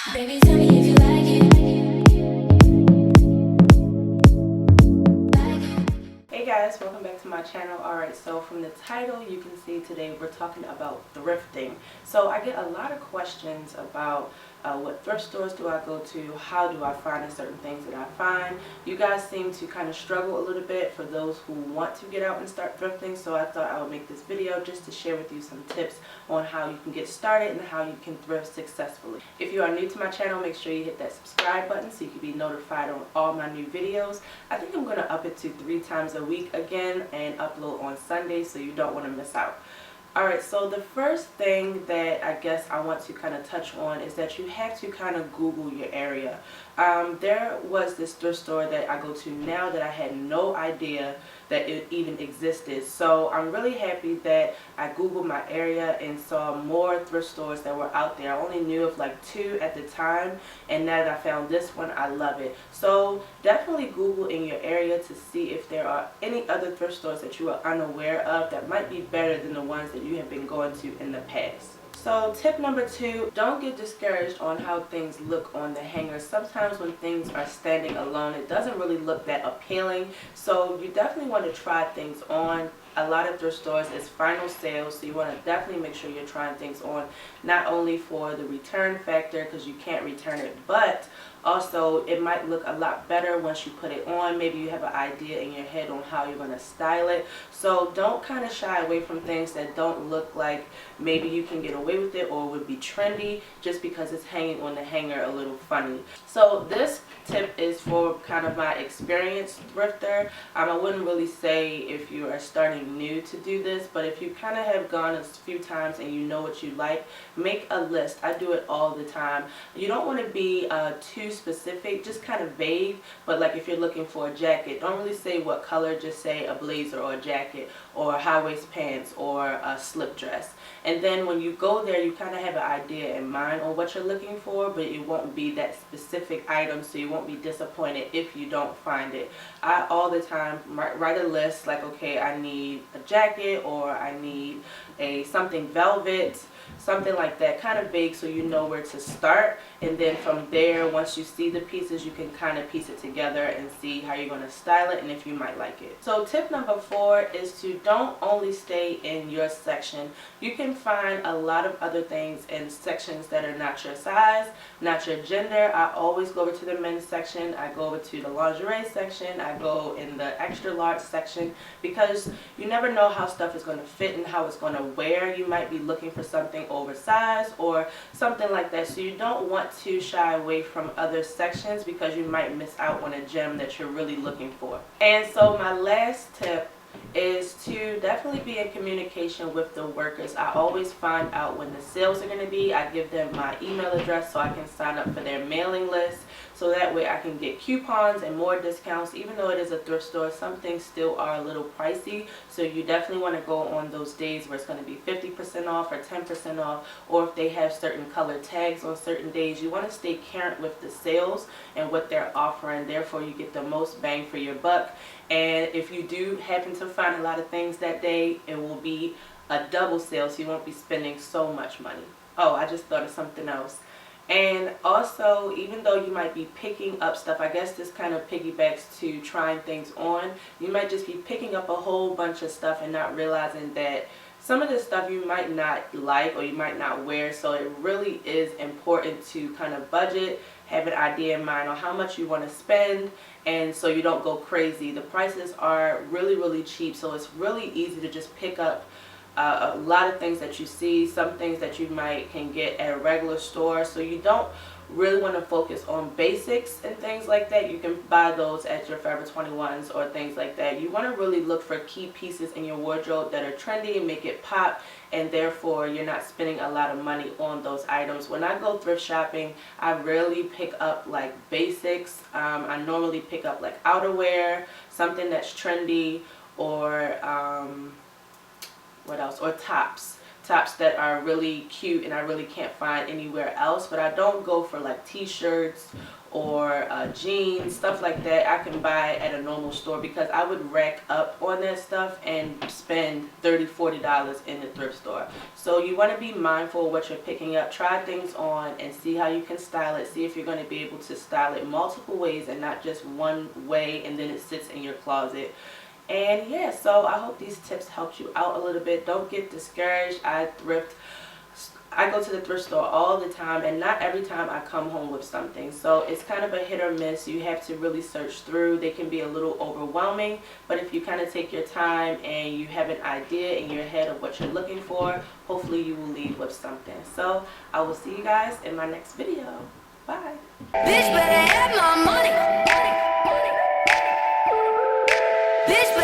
Baby, tell me if you like it. Hey guys, welcome back to my channel. Alright, so from the title you can see today we're talking about thrifting. So I get a lot of questions about what thrift stores do I go to, how do I find certain things that I find. You guys seem to kind of struggle a little bit for those who want to get out and start thrifting, so I thought I would make this video just to share with you some tips on how you can get started and how you can thrift successfully. If you are new to my channel, make sure you hit that subscribe button so you can be notified on all my new videos. I think I'm going to up it to 3 times a week again and upload on Sundays, so you don't want to miss out. Alright, so the first thing that I guess I want to kind of touch on is that you have to kind of Google your area. There was this thrift store that I go to now that I had no idea that it even existed. So I'm really happy that I Googled my area and saw more thrift stores that were out there. I only knew of like 2 at the time, and now that I found this one, I love it. So definitely Google in your area to see if there are any other thrift stores that you are unaware of that might be better than the ones that you have been going to in the past. So tip number 2, don't get discouraged on how things look on the hanger. Sometimes when things are standing alone, it doesn't really look that appealing. So you definitely want to try things on. A lot of thrift stores is final sales, so you want to definitely make sure you're trying things on, not only for the return factor because you can't return it, but also it might look a lot better once you put it on. Maybe you have an idea in your head on how you're going to style it. So don't kind of shy away from things that don't look like maybe you can get away with it or would be trendy just because it's hanging on the hanger a little funny. So this tip is for kind of my experienced thrifter. I wouldn't really say if you are starting new to do this, but if you kind of have gone a few times and you know what you like, make a list. I do it all the time. You don't want to be too specific, just kind of vague, but like if you're looking for a jacket, don't really say what color, just say a blazer or a jacket or high-waist pants or a slip dress. And then when you go there, you kind of have an idea in mind on what you're looking for, but it won't be that specific item, so you won't be disappointed if you don't find it. I all the time write a list like, okay, I need a jacket or I need something velvet, something like that, kind of vague, so you know where to start. And then from there, once you see the pieces, you can kind of piece it together and see how you're going to style it and if you might like it. So tip number 4 is to don't only stay in your section. You can find a lot of other things in sections that are not your size, not your gender. I always go over to the men's section. I go over to the lingerie section. I go in the extra large section because you never know how stuff is going to fit and how it's going to wear. You might be looking for something oversized or something like that, so you don't want to shy away from other sections because you might miss out on a gem that you're really looking for. And so my last tip is to definitely be in communication with the workers. I always find out when the sales are going to be. I give them my email address so I can sign up for their mailing list, so that way I can get coupons and more discounts. Even though it is a thrift store, some things still are a little pricey, so you definitely want to go on those days where it's going to be 50% off or 10% off, or if they have certain color tags on certain days. You want to stay current with the sales and what they're offering, therefore you get the most bang for your buck. And if you do happen to find a lot of things that day, it will be a double sale, so you won't be spending so much money. Oh, I just thought of something else. And also, even though you might be picking up stuff, I guess this kind of piggybacks to trying things on. You might just be picking up a whole bunch of stuff and not realizing that some of this stuff you might not like or you might not wear. So it really is important to kind of budget, have an idea in mind on how much you want to spend, and so you don't go crazy. The prices are really, really cheap, so it's really easy to just pick up a lot of things that you see, some things that you can get at a regular store. So you don't really want to focus on basics and things like that. You can buy those at your Forever 21s or things like that. You want to really look for key pieces in your wardrobe that are trendy and make it pop, and therefore you're not spending a lot of money on those items. When I go thrift shopping, I rarely pick up like basics. I normally pick up like outerwear, something that's trendy, or what else, or tops. tops that are really cute and I really can't find anywhere else. But I don't go for like t-shirts or jeans, stuff like that I can buy at a normal store, because I would rack up on that stuff and spend $30–40 in the thrift store. So you want to be mindful of what you're picking up. Try things on and see how you can style it. See if you're going to be able to style it multiple ways and not just one way and then it sits in your closet. And yeah, so I hope these tips helped you out a little bit. Don't get discouraged. I go to the thrift store all the time, and not every time I come home with something. So it's kind of a hit or miss. You have to really search through. They can be a little overwhelming, but if you kind of take your time and you have an idea in your head of what you're looking for, hopefully you will leave with something. So I will see you guys in my next video. Bye. Bitch better have my money. Bitch